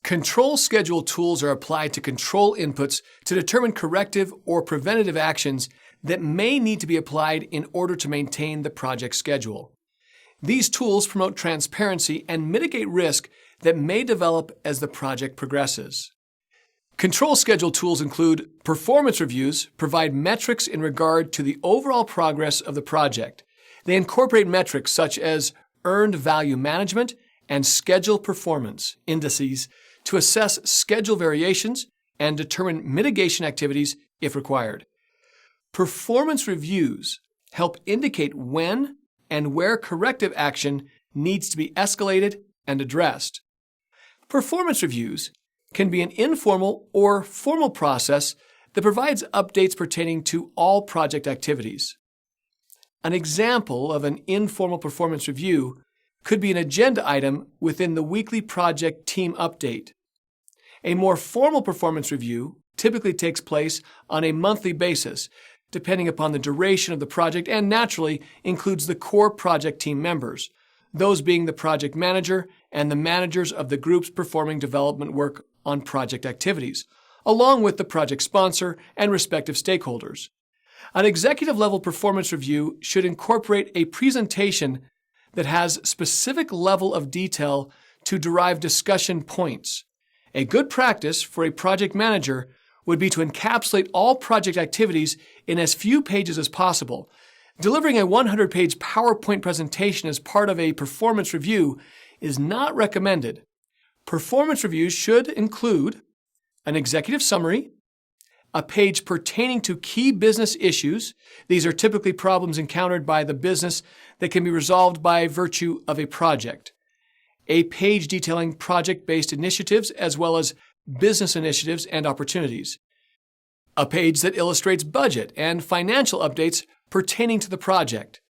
Control schedule tools are applied to control inputs to determine corrective or preventative actions that may need to be applied in order to maintain the project schedule. These tools promote transparency and mitigate risk that may develop as the project progresses. Control schedule tools include performance reviews, provide metrics in regard to the overall progress of the project. They incorporate metrics such as earned value management and schedule performance indices to assess schedule variations and determine mitigation activities if required. Performance reviews help indicate when and where corrective action needs to be escalated and addressed. Performance reviews can be an informal or formal process that provides updates pertaining to all project activities. An example of an informal performance review could be an agenda item within the weekly project team update. A more formal performance review typically takes place on a monthly basis, depending upon the duration of the project, and naturally includes the core project team members, those being the project manager and the managers of the groups performing development work on project activities, along with the project sponsor and respective stakeholders. An executive-level performance review should incorporate a presentation that has specific level of detail to derive discussion points. A good practice for a project manager would be to encapsulate all project activities in as few pages as possible. Delivering a 100-page PowerPoint presentation as part of a performance review is not recommended. Performance reviews should include an executive summary, a page pertaining to key business issues. These are typically problems encountered by the business that can be resolved by virtue of a project. A page detailing project-based initiatives as well as business initiatives and opportunities. A page that illustrates budget and financial updates pertaining to the project.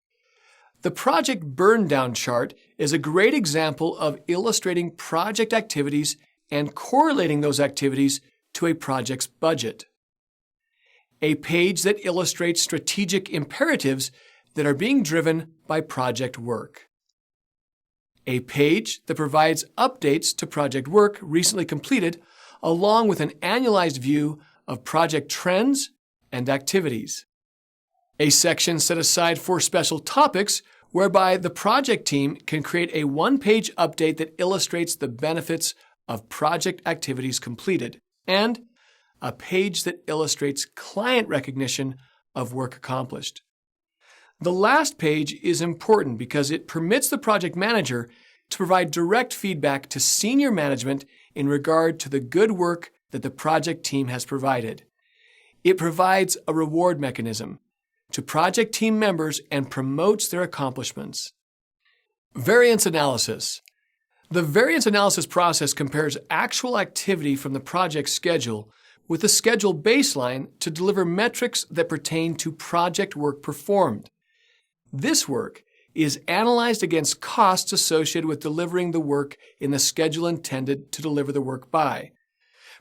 The project burn-down chart is a great example of illustrating project activities and correlating those activities to a project's budget. A page that illustrates strategic imperatives that are being driven by project work. A page that provides updates to project work recently completed, along with an annualized view of project trends and activities. A section set aside for special topics whereby the project team can create a one-page update that illustrates the benefits of project activities completed, and a page that illustrates client recognition of work accomplished. The last page is important because it permits the project manager to provide direct feedback to senior management in regard to the good work that the project team has provided. It provides a reward mechanism to project team members and promotes their accomplishments. Variance analysis. The variance analysis process compares actual activity from the project schedule with the schedule baseline to deliver metrics that pertain to project work performed. This work is analyzed against costs associated with delivering the work in the schedule intended to deliver the work by.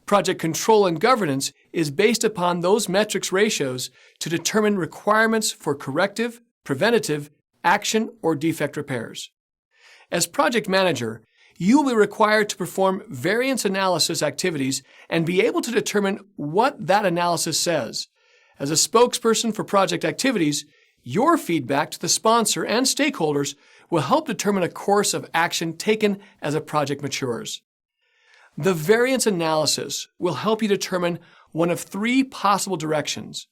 Project control and governance is based upon those metrics ratios to determine requirements for corrective, preventative, action, or defect repairs. As project manager, you will be required to perform variance analysis activities and be able to determine what that analysis says. As a spokesperson for project activities, your feedback to the sponsor and stakeholders will help determine a course of action taken as a project matures. The variance analysis will help you determine one of three possible directions.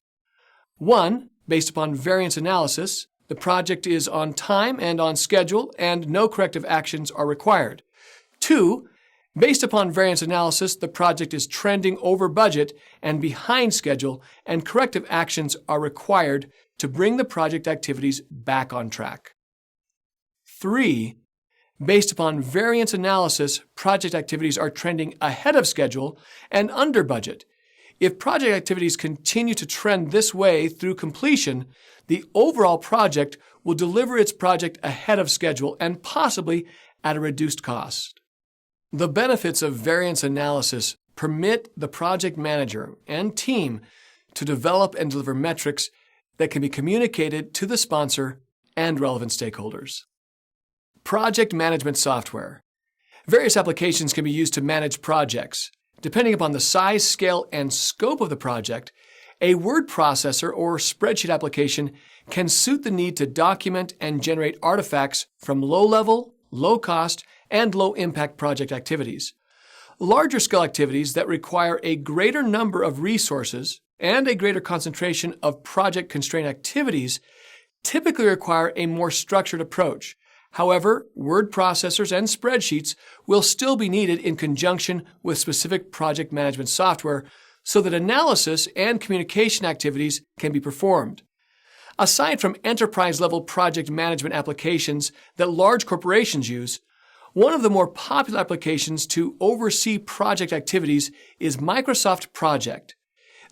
1, based upon variance analysis, the project is on time and on schedule and no corrective actions are required. 2, based upon variance analysis, the project is trending over budget and behind schedule and corrective actions are required to bring the project activities back on track. 3, based upon variance analysis, project activities are trending ahead of schedule and under budget. If project activities continue to trend this way through completion, the overall project will deliver its project ahead of schedule and possibly at a reduced cost. The benefits of variance analysis permit the project manager and team to develop and deliver metrics that can be communicated to the sponsor and relevant stakeholders. Project management software. Various applications can be used to manage projects. Depending upon the size, scale, and scope of the project, a word processor or spreadsheet application can suit the need to document and generate artifacts from low-level, low-cost, and low-impact project activities. Larger scale activities that require a greater number of resources and a greater concentration of project constraint activities typically require a more structured approach. However, word processors and spreadsheets will still be needed in conjunction with specific project management software so that analysis and communication activities can be performed. Aside from enterprise-level project management applications that large corporations use, one of the more popular applications to oversee project activities is Microsoft Project.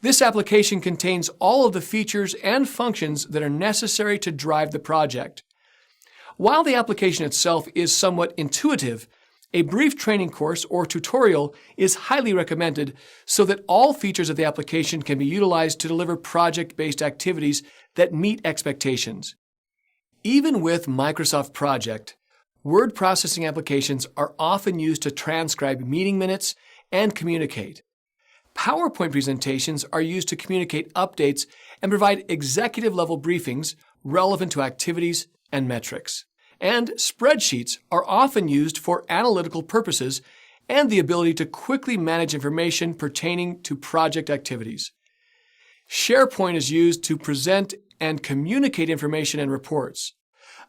This application contains all of the features and functions that are necessary to drive the project. While the application itself is somewhat intuitive, a brief training course or tutorial is highly recommended so that all features of the application can be utilized to deliver project-based activities that meet expectations. Even with Microsoft Project, word processing applications are often used to transcribe meeting minutes and communicate. PowerPoint presentations are used to communicate updates and provide executive-level briefings relevant to activities and metrics. And spreadsheets are often used for analytical purposes and the ability to quickly manage information pertaining to project activities. SharePoint is used to present and communicate information and reports.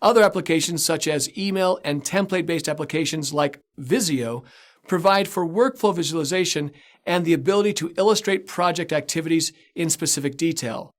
Other applications such as email and template-based applications like Visio provide for workflow visualization and the ability to illustrate project activities in specific detail.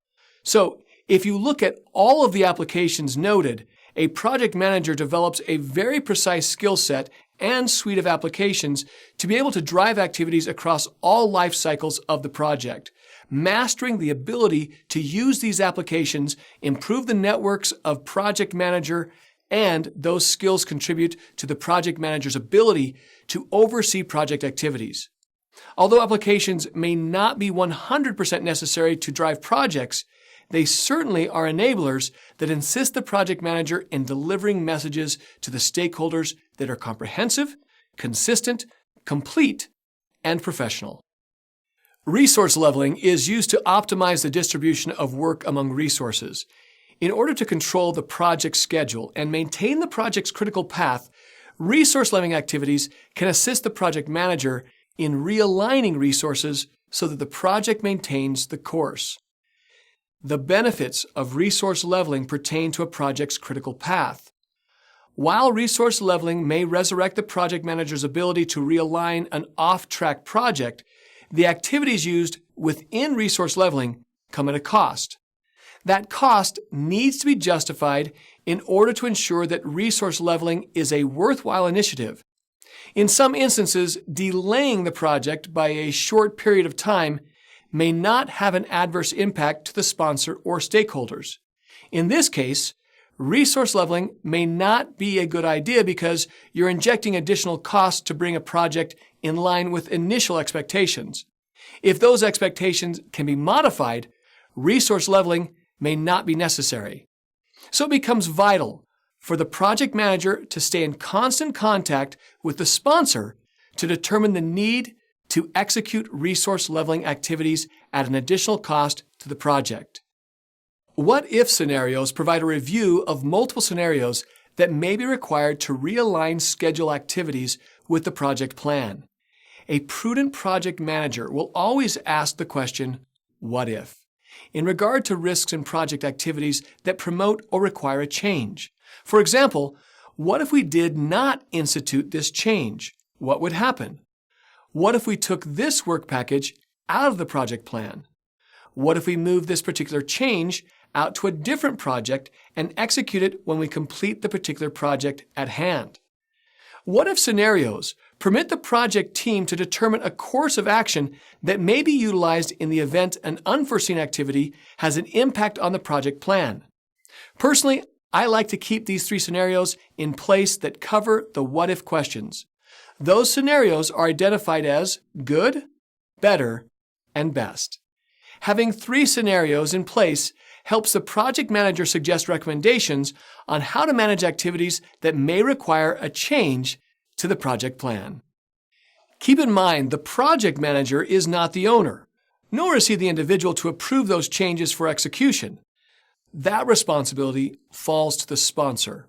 So, if you look at all of the applications noted, a project manager develops a very precise skill set and suite of applications to be able to drive activities across all life cycles of the project. Mastering the ability to use these applications improve the networks of project manager, and those skills contribute to the project manager's ability to oversee project activities. Although applications may not be 100% necessary to drive projects, they certainly are enablers that assist the project manager in delivering messages to the stakeholders that are comprehensive, consistent, complete, and professional. Resource leveling is used to optimize the distribution of work among resources. In order to control the project schedule and maintain the project's critical path, resource leveling activities can assist the project manager in realigning resources so that the project maintains the course. The benefits of resource leveling pertain to a project's critical path. While resource leveling may resurrect the project manager's ability to realign an off-track project, the activities used within resource leveling come at a cost. That cost needs to be justified in order to ensure that resource leveling is a worthwhile initiative. In some instances, delaying the project by a short period of time may not have an adverse impact to the sponsor or stakeholders. In this case, resource leveling may not be a good idea because you're injecting additional costs to bring a project in line with initial expectations. If those expectations can be modified, resource leveling may not be necessary. So it becomes vital for the project manager to stay in constant contact with the sponsor to determine the need to execute resource leveling activities at an additional cost to the project. What-if scenarios provide a review of multiple scenarios that may be required to realign schedule activities with the project plan. A prudent project manager will always ask the question, what if? In regard to risks in project activities that promote or require a change. For example, what if we did not institute this change? What would happen? What if we took this work package out of the project plan? What if we move this particular change out to a different project and execute it when we complete the particular project at hand? What if scenarios permit the project team to determine a course of action that may be utilized in the event an unforeseen activity has an impact on the project plan? Personally, I like to keep these three scenarios in place that cover the what-if questions. Those scenarios are identified as good, better, and best. Having three scenarios in place helps the project manager suggest recommendations on how to manage activities that may require a change to the project plan. Keep in mind, the project manager is not the owner, nor is he the individual to approve those changes for execution. That responsibility falls to the sponsor.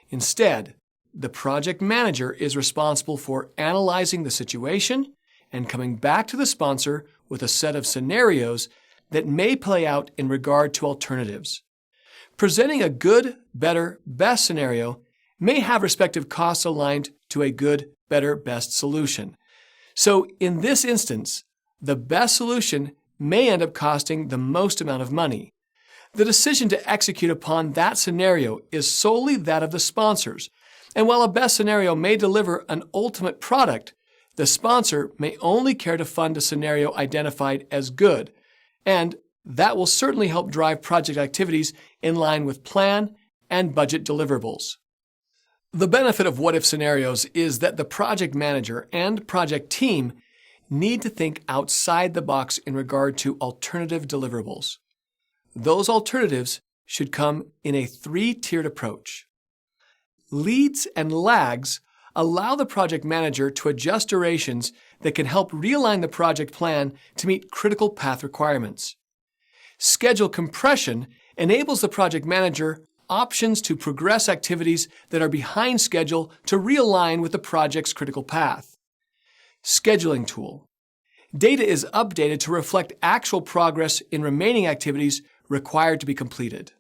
Instead, the project manager is responsible for analyzing the situation and coming back to the sponsor with a set of scenarios that may play out in regard to alternatives. Presenting a good, better, best scenario may have respective costs aligned to a good, better, best solution. So in this instance, the best solution may end up costing the most amount of money. The decision to execute upon that scenario is solely that of the sponsors, and while a best scenario may deliver an ultimate product, the sponsor may only care to fund a scenario identified as good, and that will certainly help drive project activities in line with plan and budget deliverables. The benefit of what-if scenarios is that the project manager and project team need to think outside the box in regard to alternative deliverables. Those alternatives should come in a three-tiered approach. Leads and lags allow the project manager to adjust durations that can help realign the project plan to meet critical path requirements. Schedule compression enables the project manager options to progress activities that are behind schedule to realign with the project's critical path. Scheduling tool. Data is updated to reflect actual progress in remaining activities required to be completed.